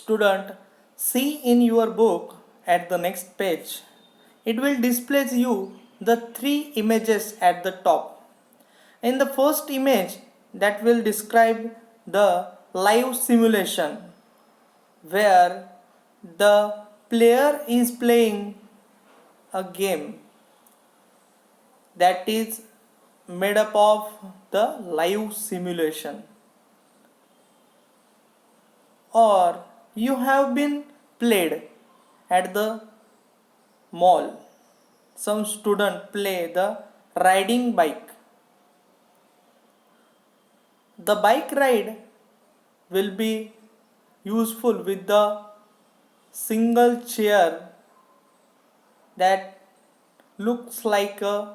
Student, see in your book at the next page. It will display you the three images at the top. In the first image, that will describe the live simulation where the player is playing a game that is made up of the live simulation. Or you have been played at the mall. Some student play the riding bike. The bike ride will be useful with the single chair that looks like a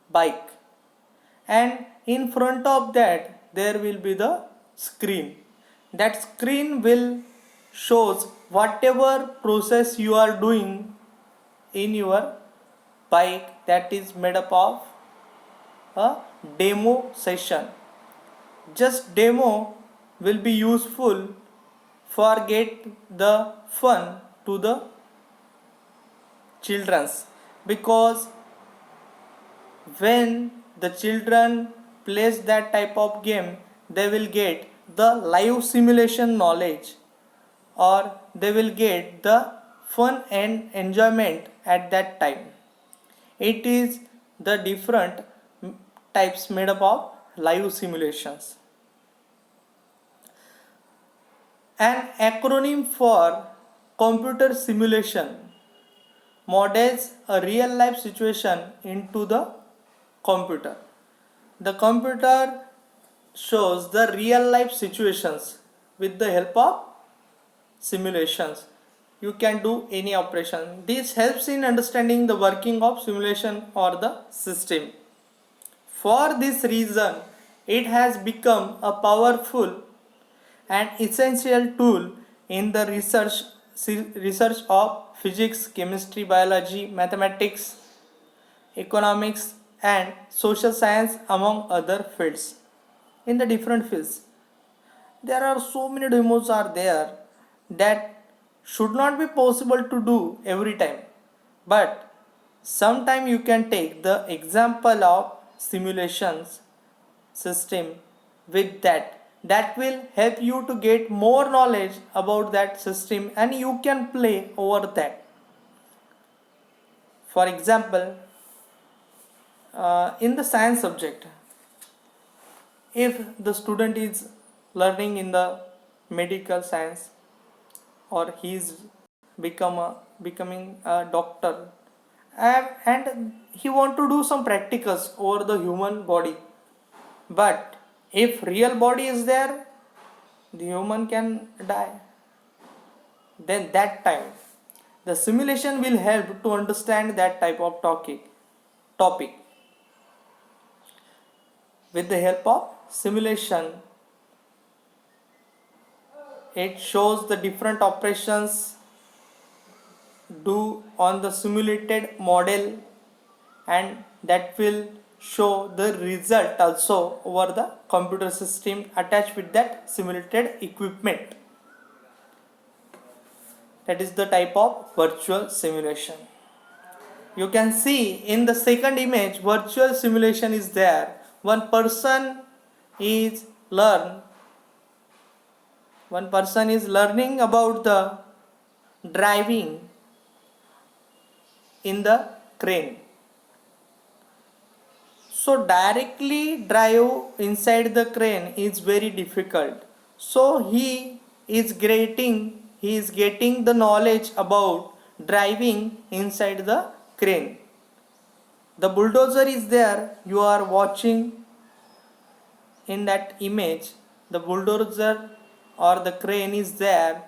bike, and in front of that there will be the screen. That screen will shows whatever process you are doing in your bike, that is made up of a demo session. Just demo will be useful for get the fun to the children's, because when the children plays that type of game, they will get the live simulation knowledge, or they will get the fun and enjoyment at that time. It is the different types made up of live simulations. An acronym for computer simulation models a real life situation into the computer. The computer shows the real life situations with the help of simulations. You can do any operation. This helps in understanding the working of simulation or the system. For this reason, it has become a powerful and essential tool in the research of physics, chemistry, biology, mathematics, economics, and social science, among other fields. In the different fields, there are so many demos are there that should not be possible to do every time, but sometime you can take the example of simulations system with that will help you to get more knowledge about that system, and you can play over that. For example, in the science subject, if the student is learning in the medical science, or he is becoming a doctor, and he want to do some practicals over the human body, but if real body is there, the human can die. Then that time the simulation will help to understand that type of topic. With the help of simulation, it shows the different operations do on the simulated model, and that will show the result also over the computer system attached with that simulated equipment. That is the type of virtual simulation. You can see in the second image, virtual simulation is there. One person is learning about the driving in the crane. So directly drive inside the crane is very difficult. So he is getting the knowledge about driving inside the crane. The bulldozer is there, you are watching in that image. The bulldozer or the crane is there,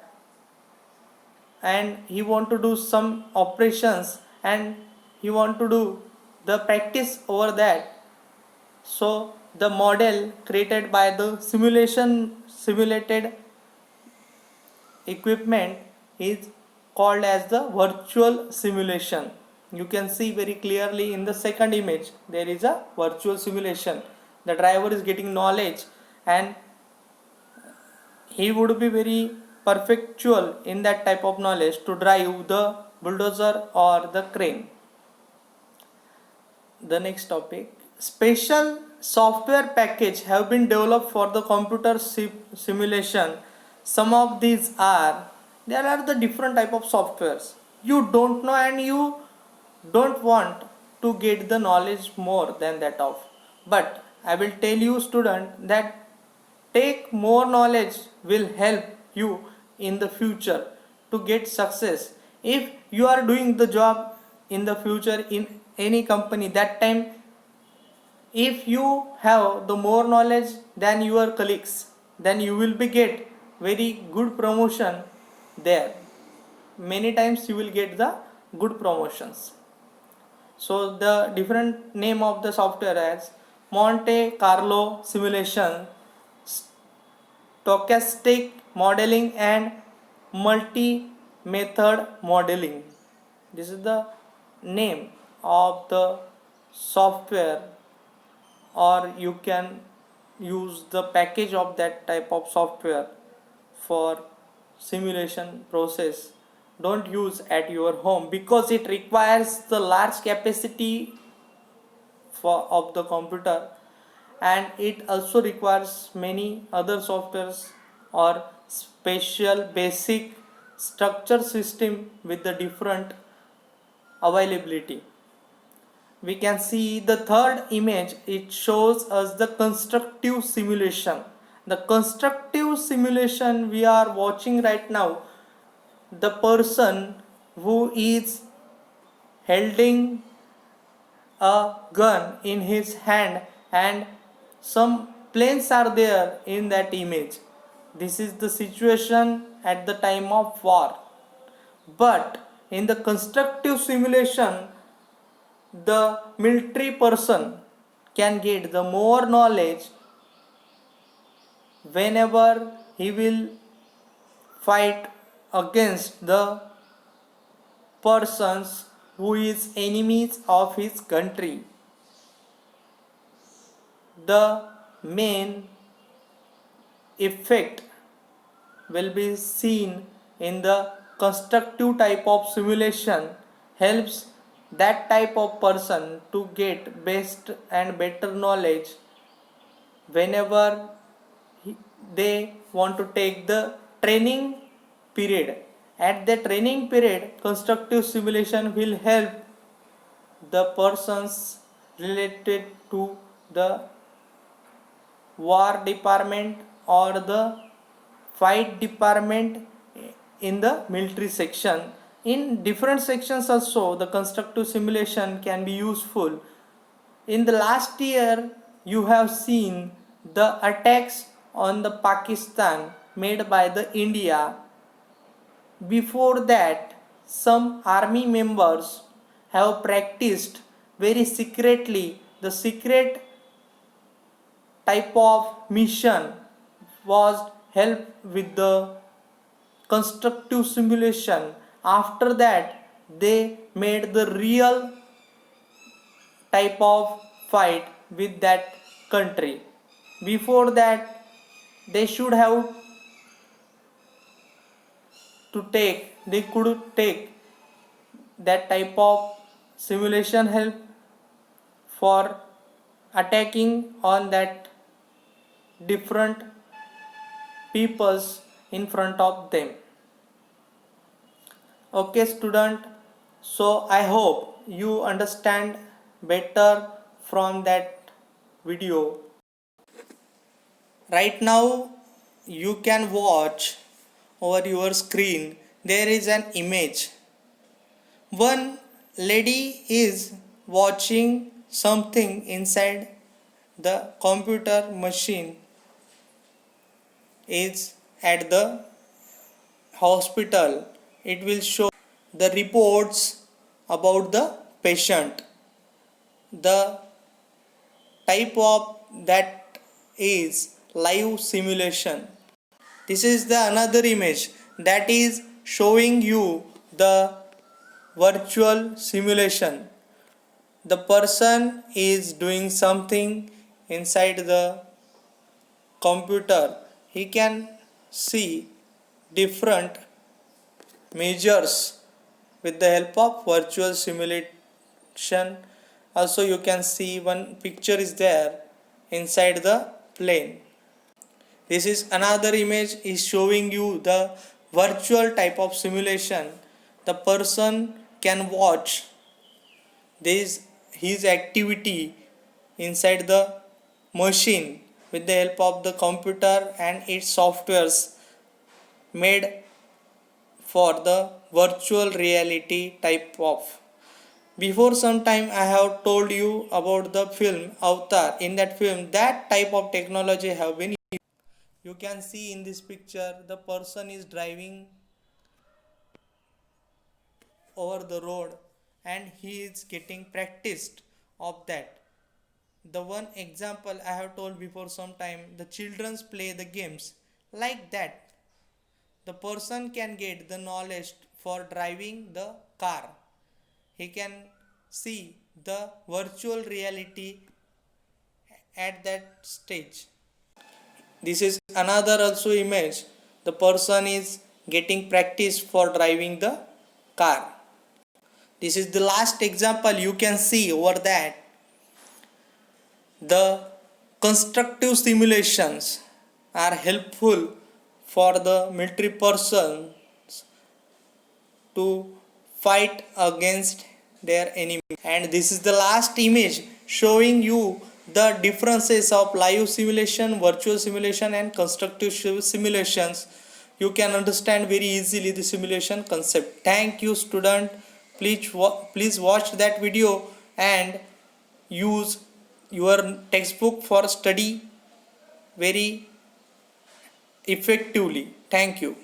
and he want to do some operations, and he want to do the practice over that. So the model created by the simulated equipment is called as the virtual simulation. You can see very clearly in the second image, there is a virtual simulation. The driver is getting knowledge, and he would be very perfectual in that type of knowledge to drive the bulldozer or the crane. The next topic, special software package have been developed for the computer simulation. Some of these are, there are the different type of softwares you don't know and you don't want to get the knowledge more than that of, but I will tell you student that take more knowledge will help you in the future to get success. If you are doing the job in the future in any company, that time if you have the more knowledge than your colleagues, then you will be get very good promotion there. Many times you will get the good promotions. So the different name of the software as Monte Carlo simulation, stochastic modeling and multi-method modeling. This is the name of the software, or you can use the package of that type of software for simulation process. Don't use at your home because it requires the large capacity of the computer, and it also requires many other softwares or special basic structure system with the different availability. We can see the third image, it shows us the constructive simulation. The constructive simulation we are watching right now, the person who is holding a gun in his hand and some planes are there in that image. This is the situation at the time of war. But in the constructive simulation, the military person can get the more knowledge whenever he will fight against the persons who is enemies of his country. The main effect will be seen in the constructive type of simulation, helps that type of person to get best and better knowledge whenever they want to take the training period. At the training period, constructive simulation will help the persons related to the war department or the fight department in the military section. In different sections also, the constructive simulation can be useful. In the last year, you have seen the attacks on the Pakistan made by the India. Before that, some army members have practiced very secretly. The secret type of mission was helped with the constructive simulation. After that, they made the real type of fight with that country. Before that, they should have they could take that type of simulation help for attacking on that different peoples in front of them. Okay student, so I hope you understand better from that video. Right now you can watch over your screen, there is an image. One lady is watching something inside the computer machine is at the hospital. It will show the reports about the patient. The type of that is live simulation. This is the another image that is showing you the virtual simulation. The person is doing something inside the computer. He can see different measures with the help of virtual simulation. Also you can see one picture is there inside the plane. This is another image is showing you the virtual type of simulation. The person can watch this his activity inside the machine with the help of the computer and its softwares made for the virtual reality type of. Before some time I have told you about the film Avatar. In that film, that type of technology have been used. You can see in this picture the person is driving over the road and he is getting practiced of that. The one example I have told before some time, the children's play the games like that. The person can get the knowledge for driving the car. He can see the virtual reality at that stage. This is another also image. The person is getting practice for driving the car. This is the last example you can see over that. The constructive simulations are helpful for the military persons to fight against their enemy. And this is the last image showing you the differences of live simulation, virtual simulation and constructive simulations. You can understand very easily the simulation concept. Thank you student. Please watch that video and use your textbook for study very effectively. Thank you.